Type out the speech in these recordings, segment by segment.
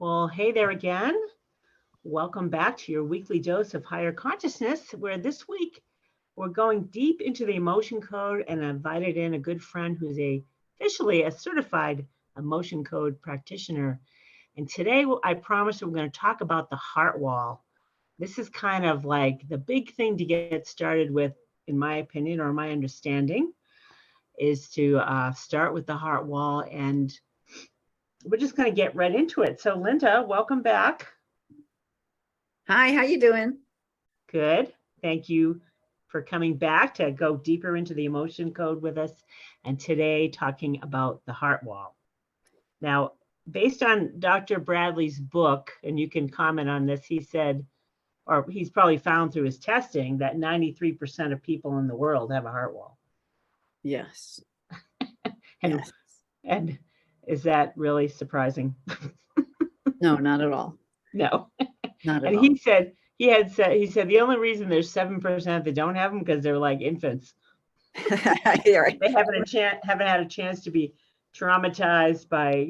Well, hey there again. Welcome back to your weekly dose of higher consciousness, where this week we're going deep into the emotion code, and I invited in a good friend who's officially a certified emotion code practitioner. And today I promise we're going to talk about the heart wall. This is kind of like the big thing to get started with, in my opinion, or my understanding, is to start with the heart wall, and we're just going to get right into it. So Linda, welcome back. Hi, how you doing? Good. Thank you for coming back to go deeper into the emotion code with us. And today, talking about the heart wall. Now, based on Dr. Bradley's book, and you can comment on this, he said, or he's probably found through his testing, that 93% of people in the world have a heart wall. Yes. And, Yes. and is that really surprising? No, not at all. No. Not at And all. he said the only reason there's 7% that don't have them because they're like infants. You're right. They haven't had a chance to be traumatized by,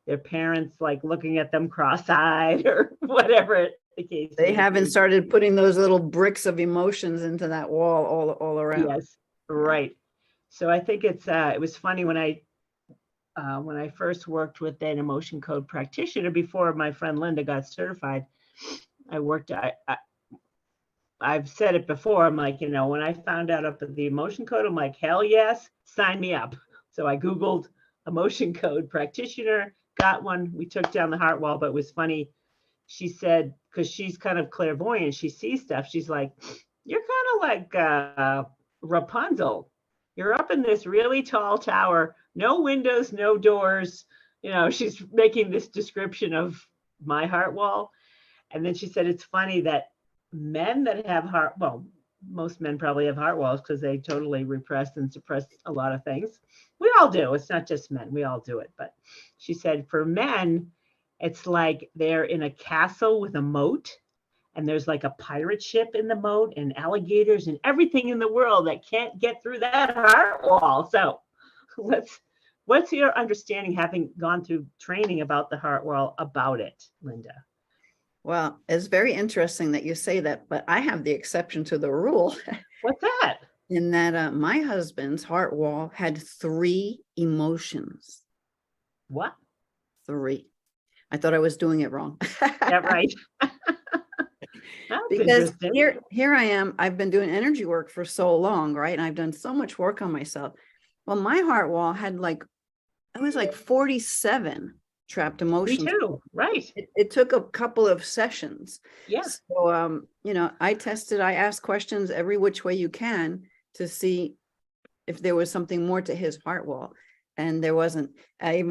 their parents like looking at them cross-eyed or whatever the case. They haven't started putting those little bricks of emotions into that wall all around. Yes, right. So I think it was funny when I first worked with an emotion code practitioner before my friend Linda got certified. I've said it before. I'm like, when I found out about the emotion code, I'm like, hell yes, sign me up. So I Googled emotion code practitioner, got one. We took down the heart wall, but it was funny. She said, because she's kind of clairvoyant, she sees stuff. She's like, you're kind of like Rapunzel. You're up in this really tall tower, no windows, no doors. She's making this description of my heart wall. And then she said, it's funny that men that have most men probably have heart walls because they totally repress and suppress a lot of things. We all do. It's not just men. We all do it. But she said for men, it's like they're in a castle with a moat, and there's like a pirate ship in the moat and alligators and everything in the world that can't get through that heart wall. So what's your understanding, having gone through training about the heart wall, about it, Linda? Well, it's very interesting that you say that, but I have the exception to the rule. What's that? In that my husband's heart wall had 3 emotions. What? 3. I thought I was doing it wrong. That right? Because here I am. I've been doing energy work for so long, right? And I've done so much work on myself. Well, my heart wall had it was like 47 trapped emotions. Me too. Right. It took a couple of sessions. Yes. So, I asked questions every which way you can to see if there was something more to his heart wall. And there wasn't. I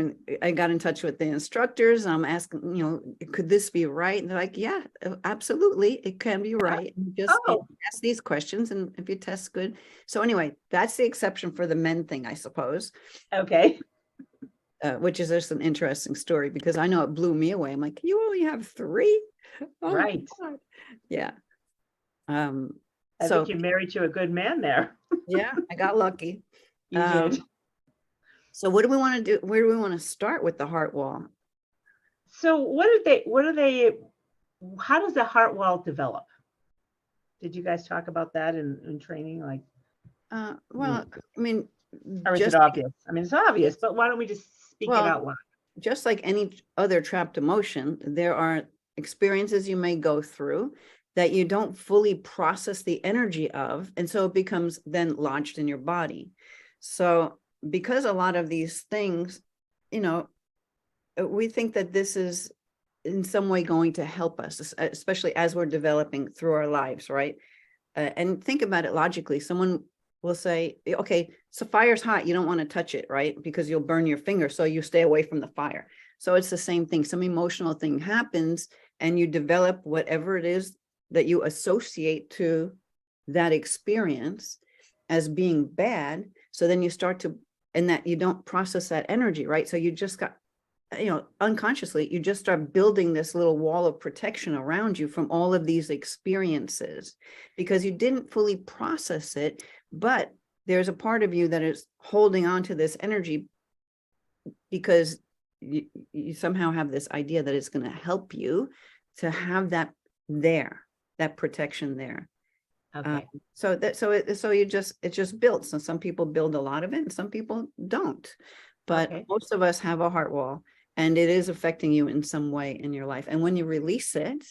got in touch with the instructors. I'm asking, could this be right? And they're like, yeah, absolutely. It can be right. You just ask these questions. And if you test good. So anyway, that's the exception for the men thing, I suppose. Okay. Which is just an interesting story, because I know it blew me away. I'm like, you only have 3? Oh, right. Yeah. I think you're married to a good man there. Yeah, I got lucky. You did. So what do we want to do? Where do we want to start with the heart wall? So how does the heart wall develop? Did you guys talk about that in training? Well, I mean, or is it obvious? I mean, it's obvious, but why don't we just speak it out loud? Just like any other trapped emotion, there are experiences you may go through that you don't fully process the energy of, and so it becomes then lodged in your body. So because a lot of these things, we think that this is in some way going to help us, especially as we're developing through our lives, right? And think about it logically. Someone will say, okay, so fire's hot, you don't want to touch it, right? Because you'll burn your finger, so you stay away from the fire. So it's the same thing. Some emotional thing happens and you develop whatever it is that you associate to that experience as being bad. So then you start to, and that you don't process that energy, right? So you just got, unconsciously, you just start building this little wall of protection around you from all of these experiences because you didn't fully process it, but there's a part of you that is holding on to this energy because you somehow have this idea that it's going to help you to have that there, that protection there. Okay. It just builds. So some people build a lot of it and some people don't, but Okay. most of us have a heart wall, and it is affecting you in some way in your life. And when you release it,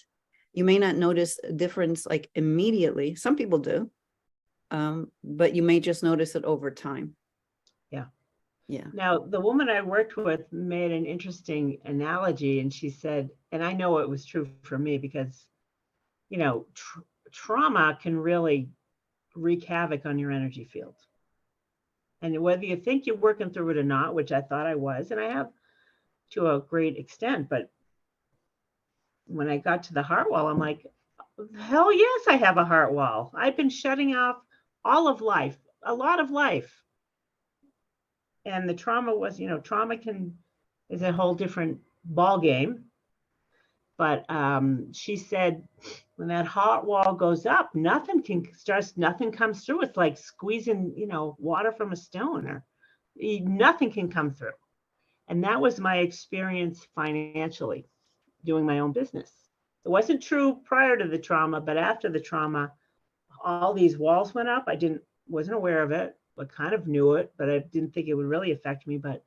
you may not notice a difference like immediately. Some people do, but you may just notice it over time. Yeah. Yeah. Now, the woman I worked with made an interesting analogy, and she said, and I know it was true for me because, you know, trauma can really wreak havoc on your energy field. And whether you think you're working through it or not, which I thought I was, and I have to a great extent, but when I got to the heart wall, I'm like, hell yes, I have a heart wall. I've been shutting off all of life, a lot of life. And the trauma was, you know, trauma is a whole different ball game. But she said, when that heart wall goes up, nothing comes through. It's like squeezing, you know, water from a stone, or nothing can come through. And that was my experience financially, doing my own business. It wasn't true prior to the trauma, but after the trauma, all these walls went up. Wasn't aware of it, but kind of knew it, but I didn't think it would really affect me. But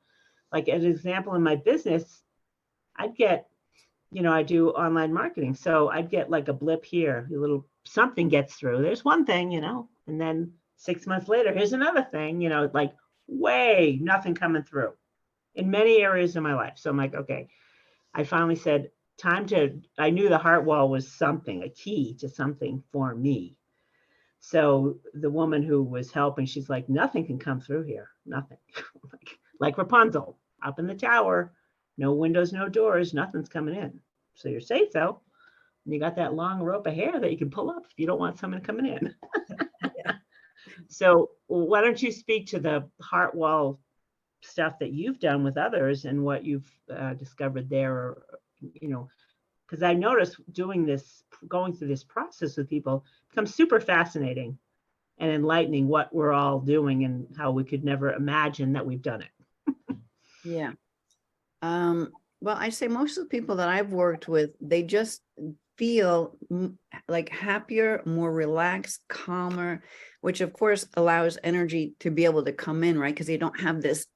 like as an example, in my business, I'd get, you know, I do online marketing. So I'd get like a blip here, a little something gets through. There's one thing, you know, and then 6 months later, here's another thing, you know, like nothing coming through in many areas of my life. So I'm like, okay, I finally said, I knew the heart wall was something, a key to something for me. So the woman who was helping, she's like, nothing can come through here, nothing. like Rapunzel up in the tower, no windows, no doors, nothing's coming in. So you're safe though. And you got that long rope of hair that you can pull up if you don't want someone coming in. Yeah. So why don't you speak to the heart wall stuff that you've done with others and what you've discovered there, or, you know, because I noticed going through this process with people becomes super fascinating and enlightening what we're all doing and how we could never imagine that we've done it. Yeah. Well, I'd say most of the people that I've worked with, they just feel like happier, more relaxed, calmer, which of course allows energy to be able to come in, right? Because they don't have this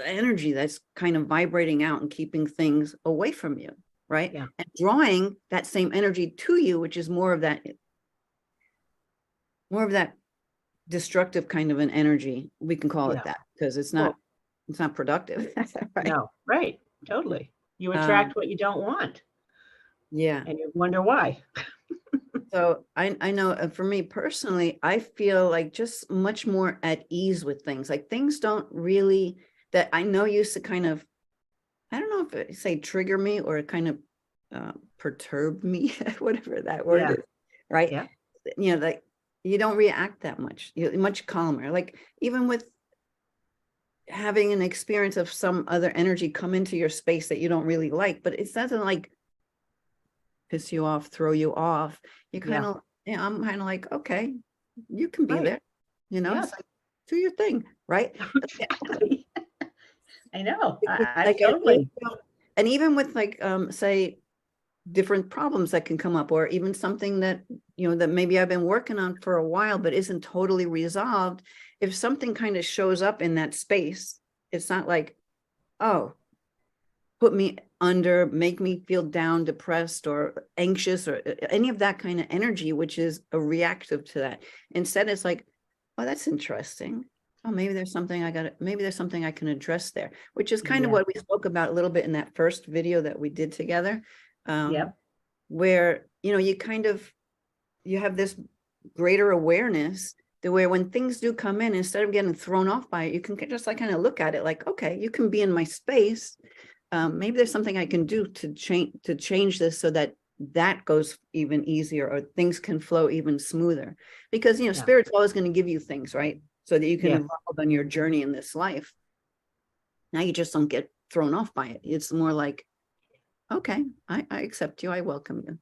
energy that's kind of vibrating out and keeping things away from you, right? Yeah. And drawing that same energy to you, which is more of that destructive kind of an energy. We can call it that because it's not productive. Right? No, right. Totally. You attract what you don't want. Yeah. And you wonder why. So I know for me personally, I feel like just much more at ease with things. Like things don't really, that I know used to kind of, I don't know if it say trigger me or kind of perturb me, whatever that word is, right? Yeah. You know, like you don't react that much. You're much calmer. Like even with having an experience of some other energy come into your space that you don't really like, but it doesn't like piss you off, throw you off. You kind of, I'm kind of like, okay, you can be there, you know, it's like, do your thing, right? Exactly. I know. I Like, totally. And even with like, say, different problems that can come up, or even something that, you know, that maybe I've been working on for a while, but isn't totally resolved. If something kind of shows up in that space, it's not like, oh, put me under, make me feel down, depressed or anxious or any of that kind of energy, which is a reactive to that. Instead, it's like, oh, that's interesting. Oh, maybe there's something I can address there, which is kind of what we spoke about a little bit in that first video that we did together. Where, you know, you have this greater awareness the way when things do come in, instead of getting thrown off by it, you can just like kind of look at it like, okay, you can be in my space. Maybe there's something I can do to change this so that goes even easier, or things can flow even smoother, because, you know, Spirit's always going to give you things, right? So that you can evolve on your journey in this life. Now you just don't get thrown off by it. It's more like, okay, I accept you. I welcome you.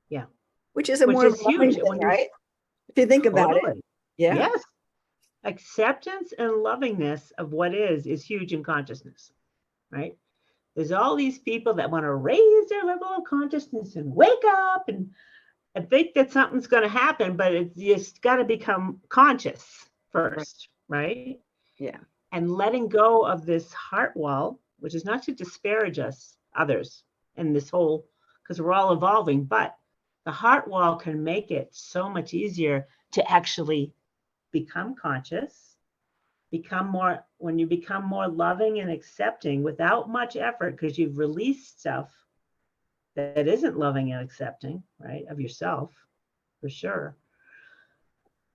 Yeah. Which is huge, thing, right? If you think about it. Yeah. Yes. Acceptance and lovingness of what is huge in consciousness. right? There's all these people that want to raise their level of consciousness and wake up and think that something's going to happen, but it's just got to become conscious first, right? Yeah. And letting go of this heart wall, which is not to disparage others in this whole, because we're all evolving, but the heart wall can make it so much easier to actually become conscious, when you become more loving and accepting without much effort, because you've released stuff that isn't loving and accepting, right, of yourself, for sure.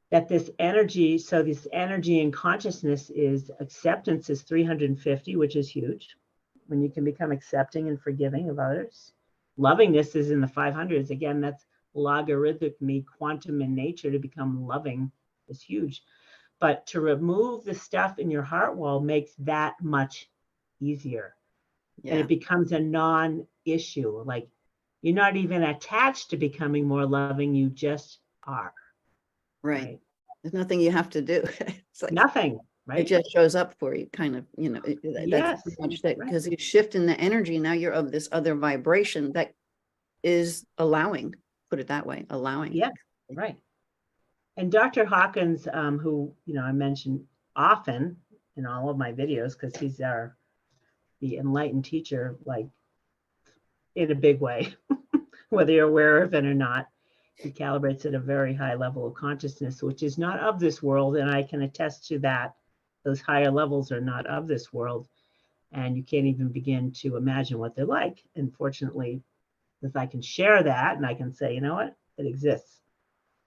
That this energy and consciousness is acceptance is 350, which is huge. When you can become accepting and forgiving of others. Lovingness is in the 500s. Again, that's logarithmically quantum in nature. To become loving is huge. But to remove the stuff in your heart wall makes that much easier. Yeah. And it becomes a non-issue. Like, you're not even attached to becoming more loving. You just are. Right. There's nothing you have to do. It's like nothing, right? It just shows up for you, kind of, that's Yes, pretty much that, right. because you shift in the energy. Now you're of this other vibration that is allowing, put it that way, allowing. Yeah, right. And Dr. Hawkins, who, I mention often in all of my videos, because he's the enlightened teacher, like, in a big way, whether you're aware of it or not. He calibrates at a very high level of consciousness, which is not of this world. And I can attest to that. Those higher levels are not of this world. And you can't even begin to imagine what they're like. And fortunately, if I can share that and I can say, you know what, it exists.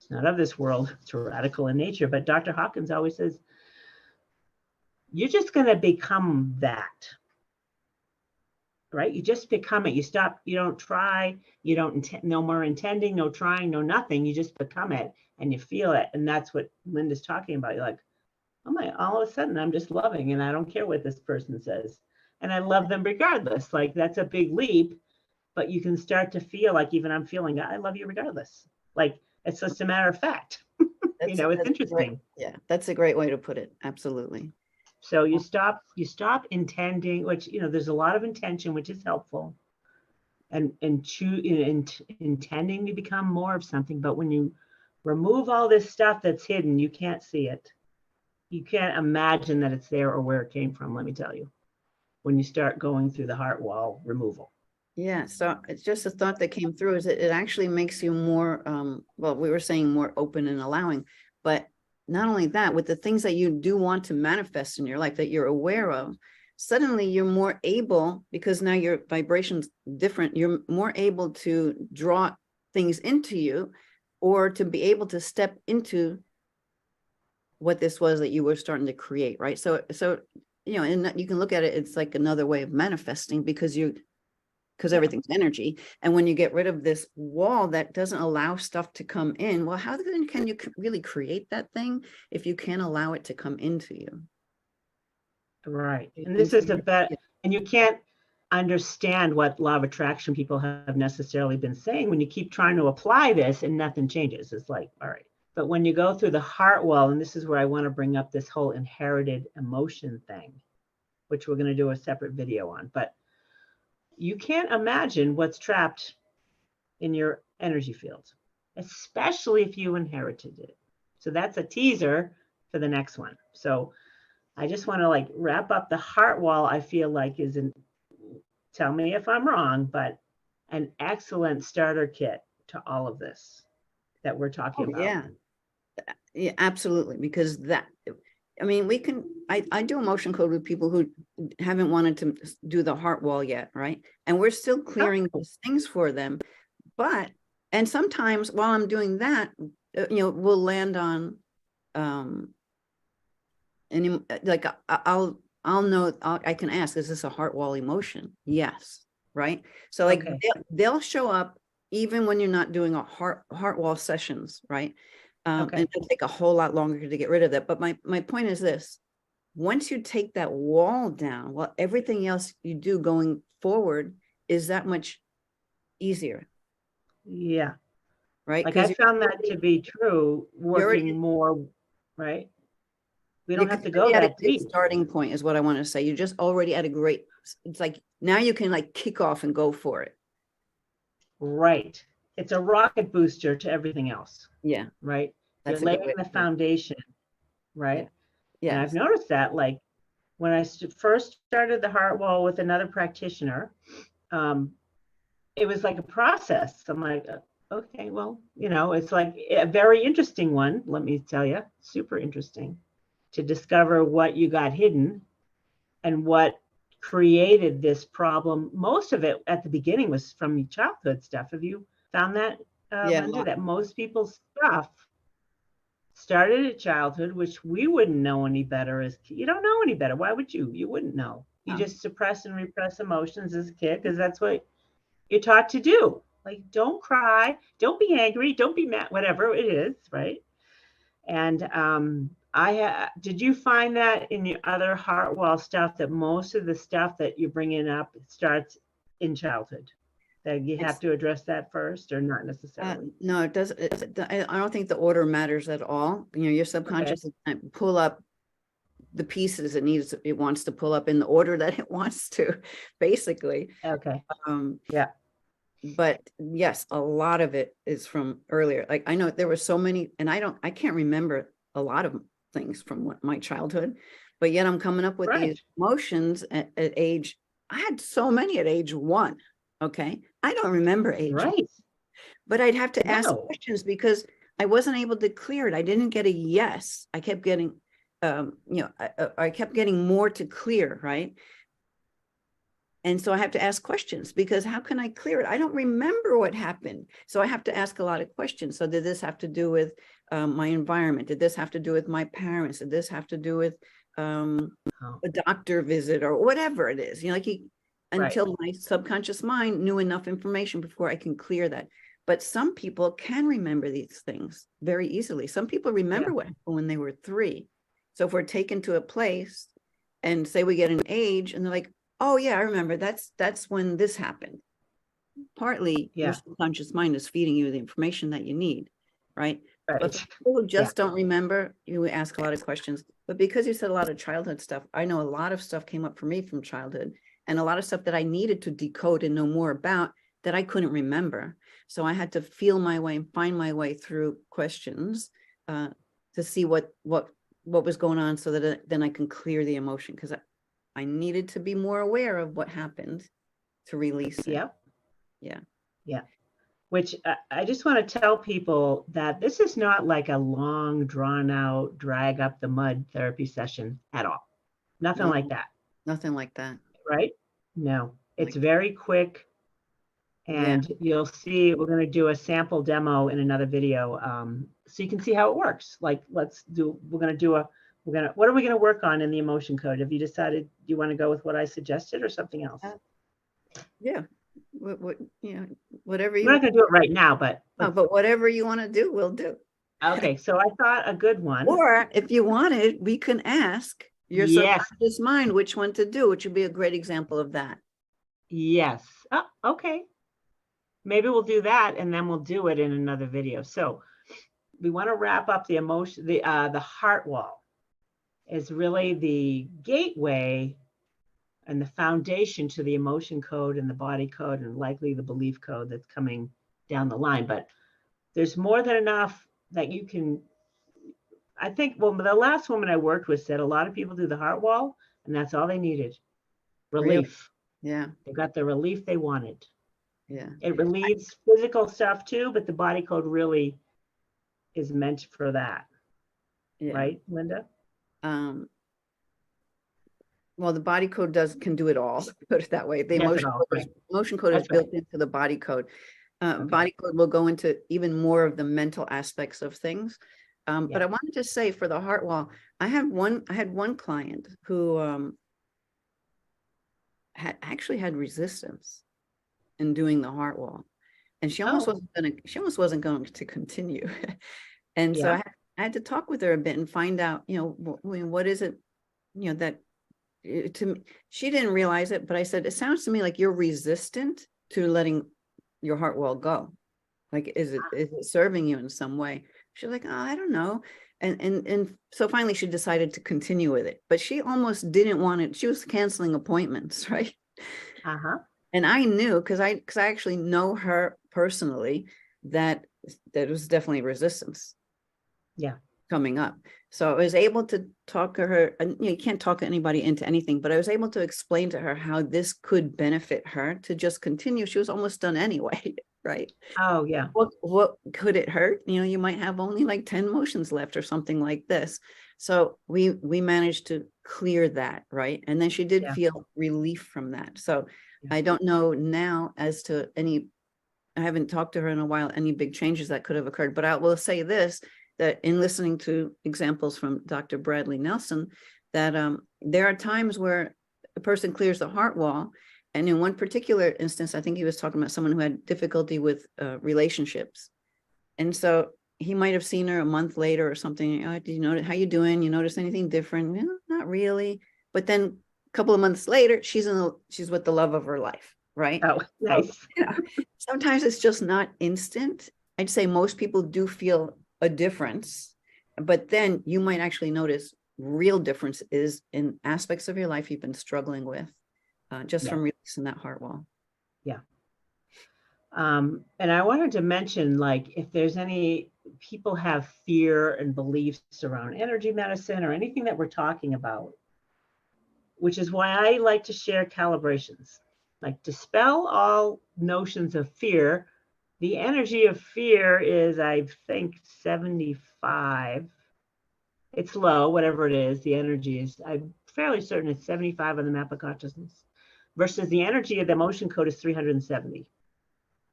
It's not of this world. It's radical in nature. But Dr. Hawkins always says, you're just going to become that. Right? You just become it. You stop, you don't try, you don't no more intending, no trying, no nothing. You just become it and you feel it. And that's what Linda's talking about. You're like, oh my, all of a sudden I'm just loving and I don't care what this person says. And I love them regardless. Like, that's a big leap, but you can start to feel like, even I'm feeling, I love you regardless. Like, it's just a matter of fact. It's interesting. Great. Yeah, that's a great way to put it. Absolutely. So you stop intending, which, there's a lot of intention, which is helpful, and intending to become more of something. But when you remove all this stuff that's hidden, you can't see it. You can't imagine that it's there or where it came from, let me tell you, when you start going through the heart wall removal. Yeah, so it's just a thought that came through, is it actually makes you more, well, we were saying more open and allowing, but not only that, with the things that you do want to manifest in your life that you're aware of, suddenly you're more able, because now your vibration's different, you're more able to draw things into you, or to be able to step into what this was that you were starting to create, right? So and you can look at it, it's like another way of manifesting, because everything's energy. And when you get rid of this wall that doesn't allow stuff to come in, well, how then can you really create that thing if you can't allow it to come into you? Right. And this is and you can't understand what law of attraction people have necessarily been saying when you keep trying to apply this and nothing changes. It's like, all right. But when you go through the heart wall, and this is where I want to bring up this whole inherited emotion thing, which we're going to do a separate video on, but you can't imagine what's trapped in your energy field, especially if you inherited it. So that's a teaser for the next one. So I just want to wrap up the heart wall. I feel like tell me if I'm wrong, but an excellent starter kit to all of this that we're talking about. Yeah, absolutely. Because I do emotion code with people who haven't wanted to do the heart wall yet, right? And we're still clearing those things for them. And sometimes while I'm doing that, we'll land on, I'll know, I can ask, is this a heart wall emotion? Yes. Right. So they'll show up even when you're not doing a heart wall sessions. Right. And it'll take a whole lot longer to get rid of that. But my point is this: once you take that wall down, well, everything else you do going forward is that much easier. Yeah. Right. I found that to be true, working more, right? We don't have to go already at a that good deep. starting point is what I want to say. You're just already at a great, it's like now you can like kick off and go for it. Right. It's a rocket booster to everything else. Yeah. Right. That's You're a good laying way the to put it. foundation. Right. Yeah. And I've noticed that, like, when I first started the heart wall with another practitioner, it was like a process. I'm like, okay, well, you know, it's like a very interesting one, let me tell you, super interesting to discover what you got hidden and what created this problem. Most of it at the beginning was from your childhood stuff. Have you found that, Yeah. Linda, that most people's stuff started at childhood, which we wouldn't know any better as you don't know any better. Why would you? You wouldn't know. You No. just suppress and repress emotions as a kid because that's what you're taught to do. Like, don't cry, don't be angry, don't be mad, whatever it is, right? And did you find that in your other heart wall stuff that most of the stuff that you're bringing up starts in childhood? That you have to address that first, or not necessarily? No, it doesn't. I don't think the order matters at all. You know, your subconscious pull up the pieces it wants to pull up in the order that it wants to, basically. Okay. Yeah. But yes, a lot of it is from earlier. Like I know there were so many, and I can't remember a lot of things from my childhood, but yet I'm coming up with these emotions at age. I had so many at age 1. Okay. I don't remember age 1, but I'd have to ask questions because I wasn't able to clear it. I didn't get a yes. I kept getting, I kept getting more to clear. Right. And so I have to ask questions because how can I clear it? I don't remember what happened. So I have to ask a lot of questions. So did this have to do with my environment? Did this have to do with my parents? Did this have to do with a doctor visit or whatever it is? You know, like until my subconscious mind knew enough information before I can clear that. But some people can remember these things very easily. Some people remember what happened when they were 3. So if we're taken to a place and say we get an age and they're like, oh yeah, I remember that's when this happened. Partly your subconscious mind is feeding you the information that you need, right? But people who just don't remember, you ask a lot of questions. But because you said a lot of childhood stuff, I know a lot of stuff came up for me from childhood and a lot of stuff that I needed to decode and know more about that I couldn't remember. So I had to feel my way and find my way through questions to see what was going on so that then I can clear the emotion because I needed to be more aware of what happened to release it. Yeah. Which I just want to tell people that this is not like a long, drawn out, drag up the mud therapy session at all. Nothing like that. Nothing like that. Right? No, it's very quick. And you'll see, we're going to do a sample demo in another video. So you can see how it works. Like, what are we going to work on in the emotion code? Have you decided you want to go with what I suggested or something else? Yeah. Whatever We're not going to do it right now, but whatever you want to do, we'll do. Okay. So I thought a good one. Or if you wanted, we can ask your subconscious mind which one to do, which would be a great example of that. Yes. Oh, okay. Maybe we'll do that and then we'll do it in another video. So we want to wrap up the emotion, the heart wall is really the gateway and the foundation to the emotion code and the body code and likely the belief code that's coming down the line. But there's more than enough that you can, I think, well, the last woman I worked with said a lot of people do the heart wall and that's all they needed. Relief. Really? Yeah. They got the relief they wanted. Yeah. It relieves physical stuff too, but the body code really is meant for that. Right, Linda? Well, the body code can do it all, put it that way. The emotion code is built into the body code. Body code will go into even more of the mental aspects of things. But I wanted to say for the heart wall, I had one client who had resistance in doing the heart wall, and she almost wasn't going to continue. And so I had to talk with her a bit and find out, what is it, that to me, she didn't realize it, but I said, it sounds to me like you're resistant to letting your heart wall go. Like, is it serving you in some way? She's like, oh, I don't know. And so finally she decided to continue with it, but she almost didn't want it. She was canceling appointments, right? Uh-huh. And I knew, because I actually know her personally, that there was definitely resistance Yeah. coming up. So I was able to talk to her, and you can't talk anybody into anything, but I was able to explain to her how this could benefit her to just continue. She was almost done anyway, right? Oh, yeah. What could it hurt? You might have only like 10 motions left or something like this. So we managed to clear that, right? And then she did Yeah. feel relief from that. So Yeah. I don't know now as to any, I haven't talked to her in a while, any big changes that could have occurred, but I will say this, that in listening to examples from Dr. Bradley Nelson, that there are times where a person clears the heart wall. And in one particular instance, I think he was talking about someone who had difficulty with relationships. And so he might have seen her a month later or something. Oh, did you notice, how you doing? You notice anything different? Not really. But then a couple of months later, she's with the love of her life, right? Oh, nice. So, sometimes it's just not instant. I'd say most people do feel a difference, but then you might actually notice real differences in aspects of your life you've been struggling with, just from releasing that heart wall. Yeah. And I wanted to mention, like, if there's any people have fear and beliefs around energy medicine or anything that we're talking about, which is why I like to share calibrations, like dispel all notions of fear. The energy of fear is, I think, 75. It's low, whatever it is, the energy is, I'm fairly certain it's 75 on the map of consciousness, versus the energy of the emotion code is 370.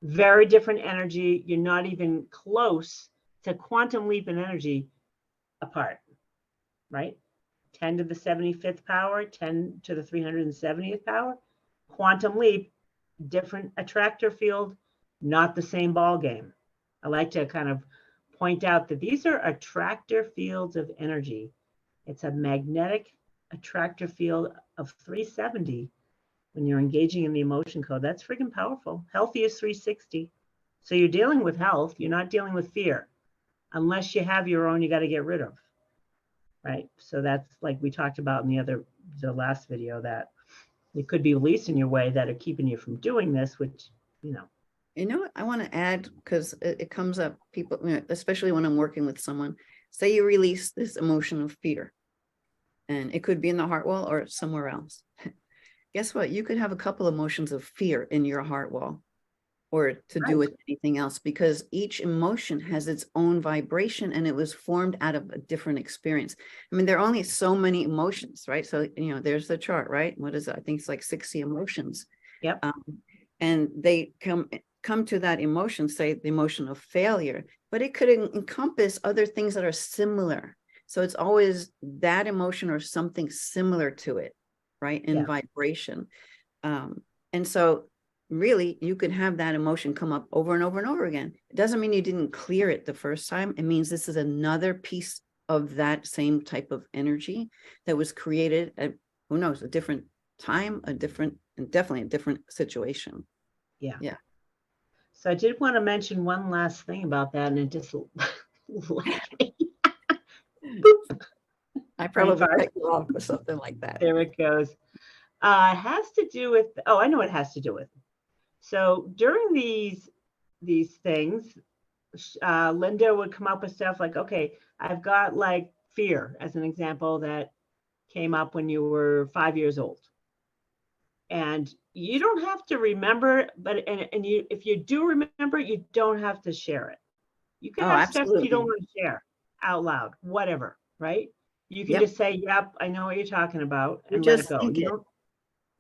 Very different energy. You're not even close to quantum leap in energy apart, right? 10 to the 75th power, 10 to the 370th power. Quantum leap, different attractor field, not the same ball game. I like to kind of point out that these are attractor fields of energy. It's a magnetic attractor field of 370 when you're engaging in the emotion code. That's freaking powerful. Healthy is 360. So you're dealing with health. You're not dealing with fear. Unless you have your own, you got to get rid of. Right? So that's like we talked about in the last video, that it could be beliefs in your way that are keeping you from doing this, which, You know what I want to add, because it comes up, people, especially when I'm working with someone, say you release this emotion of fear, and it could be in the heart wall or somewhere else. Guess what? You could have a couple emotions of fear in your heart wall, or to do with anything else, because each emotion has its own vibration and it was formed out of a different experience. I mean, there are only so many emotions, right? So, there's the chart, right? What is it? I think it's like 60 emotions. Yep. And they come to that emotion, say the emotion of failure, but it could encompass other things that are similar. So it's always that emotion or something similar to it, right? In vibration. And so really you could have that emotion come up over and over and over again. It doesn't mean you didn't clear it the first time. It means this is another piece of that same type of energy that was created at, who knows, a different time, and definitely a different situation. Yeah. So I did want to mention one last thing about that, and it just left me. I probably cut you off or something like that. There it goes. It has to do with, I know what it has to do with. So during these things, Linda would come up with stuff like, okay, I've got like fear as an example that came up when you were 5 years old. And you don't have to remember, but if you do remember, you don't have to share it. You can have stuff you don't want to share out loud, whatever, right? You can just say, yep, I know what you're talking about, and let it go.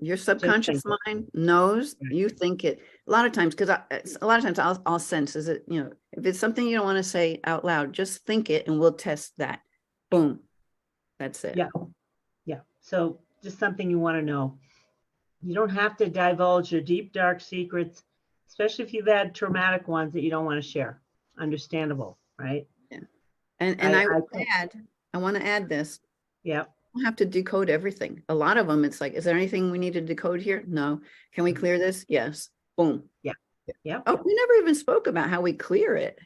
Your subconscious mind knows you think it. A lot of times, because a lot of times I'll sense, is it, if it's something you don't want to say out loud, just think it and we'll test that. Boom. That's it. Yeah. Yeah. So just something you want to know. You don't have to divulge your deep, dark secrets, especially if you've had traumatic ones that you don't want to share. Understandable, right? Yeah. And I want to add this. Yeah. You don't have to decode everything. A lot of them, it's like, is there anything we need to decode here? No. Can we clear this? Yes. Boom. Yeah. Yeah. Oh, we never even spoke about how we clear it.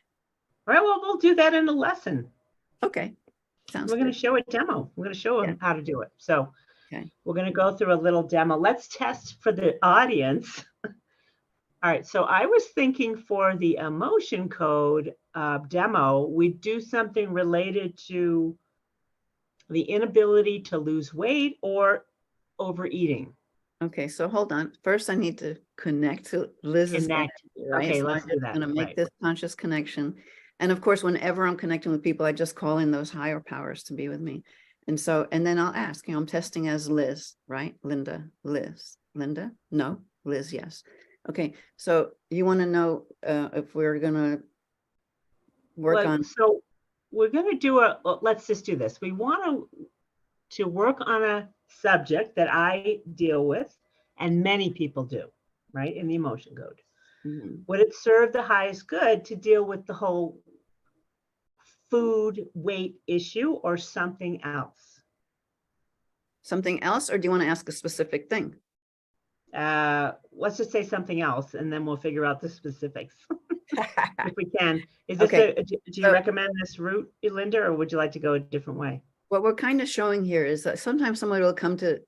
All right. Well, we'll do that in a lesson. Okay. Sounds we're going good. to show a demo. We're going to show Yeah. them how to do it. So Okay. we're going to go through a little demo. Let's test for the audience. All right, so I was thinking for the emotion code demo, we'd do something related to the inability to lose weight or overeating. Okay, so hold on. First, I need to connect to Liz's Connect. energy, right? Okay, So I'm let's do just that. going to make Right. this conscious connection. And of course, whenever I'm connecting with people, I just call in those higher powers to be with me. And so, and then I'll ask, I'm testing as Liz, right? Linda, Liz, Linda? No, Liz, yes. Okay, so you want to know if we're going to work on. So we're going to do let's just do this. We want to work on a subject that I deal with and many people do, right? In the emotion code. Mhm. Would it serve the highest good to deal with the whole food weight issue or something else? Something else, or do you want to ask a specific thing? Let's just say something else and then we'll figure out the specifics if we can. Is this Okay. do you recommend this route, Linda, or would you like to go a different way? What we're kind of showing here is that sometimes somebody will come to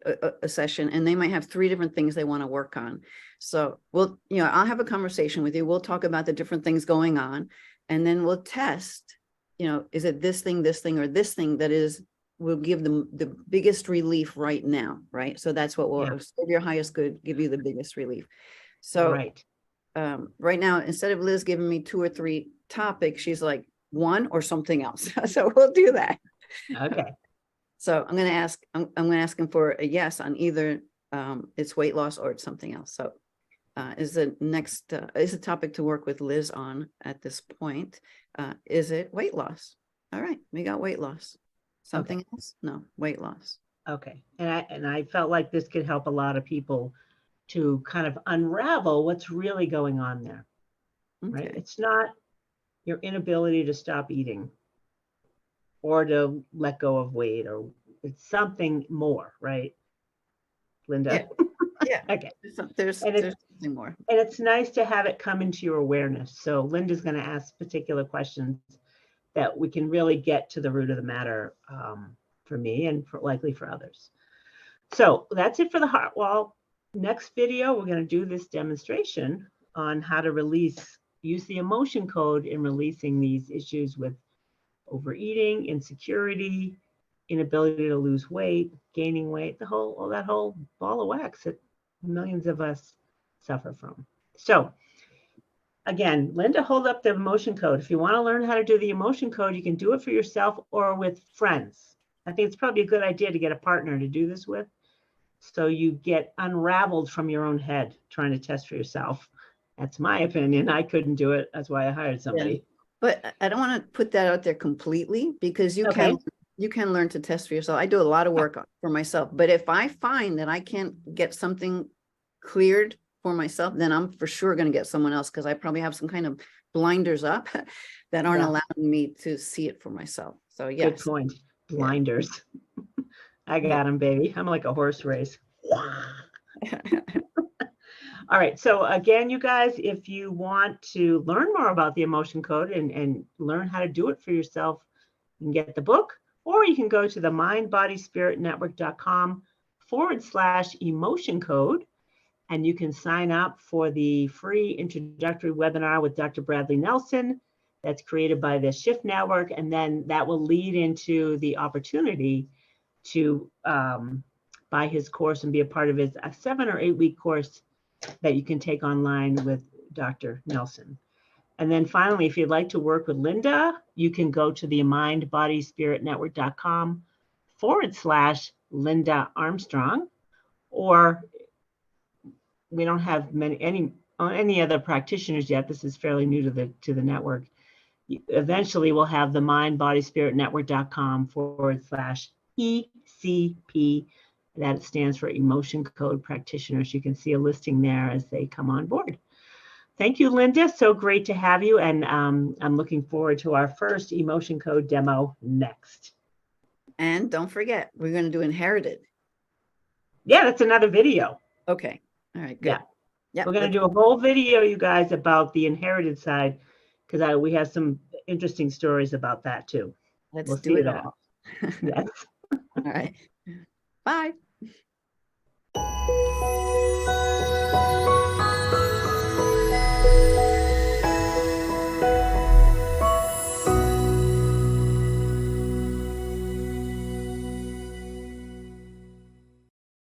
a session and they might have 3 different things they want to work on. So we'll, I'll have a conversation with you. We'll talk about the different things going on, and then we'll test, is it this thing, or this thing that will give them the biggest relief right now, right? So that's what will serve your highest good, give you the biggest relief. So right. Right now, instead of Liz giving me 2 or 3 topics, she's like, 1 or something else. So we'll do that. Okay. So I'm going to ask, I'm going to ask him for a yes on either it's weight loss or it's something else. So is the next, is the topic to work with Liz on at this point? Is it weight loss? All right, we got weight loss. Something else? No, weight loss. Okay. And I felt like this could help a lot of people to kind of unravel what's really going on there, right? Okay. It's not your inability to stop eating or to let go of weight, or it's something more, right, Linda? Yeah. Okay. There's something more. And it's nice to have it come into your awareness. So Linda's going to ask particular questions that we can really get to the root of the matter for me and likely for others. So that's it for the heart wall. Next video, we're going to do this demonstration on how to use the emotion code in releasing these issues with overeating, insecurity, inability to lose weight, gaining weight, all that whole ball of wax that millions of us suffer from. So again, Linda, hold up the emotion code. If you want to learn how to do the emotion code, you can do it for yourself or with friends. I think it's probably a good idea to get a partner to do this with, so you get unraveled from your own head trying to test for yourself. That's my opinion. I couldn't do it. That's why I hired somebody. Yeah. But I don't want to put that out there completely, because you can learn to test for yourself. I do a lot of work for myself, but if I find that I can't get something cleared for myself, then I'm for sure going to get someone else, because I probably have some kind of blinders up that aren't allowing me to see it for myself. So yes. Good point. Blinders. Yeah. I got them, baby. I'm like a horse race. All right. So again, you guys, if you want to learn more about the emotion code and learn how to do it for yourself, you can get the book, or you can go to the mindbodyspiritnetwork.com/emotion code, and you can sign up for the free introductory webinar with Dr. Bradley Nelson that's created by the Shift Network. And then that will lead into the opportunity to buy his course and be a part of his 7 or 8 week course that you can take online with Dr. Nelson. And then finally, if you'd like to work with Linda, you can go to the mindbodyspiritnetwork.com/Linda Armstrong, or we don't have any other practitioners yet. This is fairly new to the network. Eventually, we'll have the mindbodyspiritnetwork.com/ECP. That stands for Emotion Code Practitioners. You can see a listing there as they come on board. Thank you, Linda. So great to have you. And I'm looking forward to our first emotion code demo next. And don't forget, we're going to do inherited. Yeah, that's another video. Okay. All right, good. Yeah. We're going to do a whole video, you guys, about the inherited side, because we have some interesting stories about that too. Let's do it all. Yes. All right. Bye.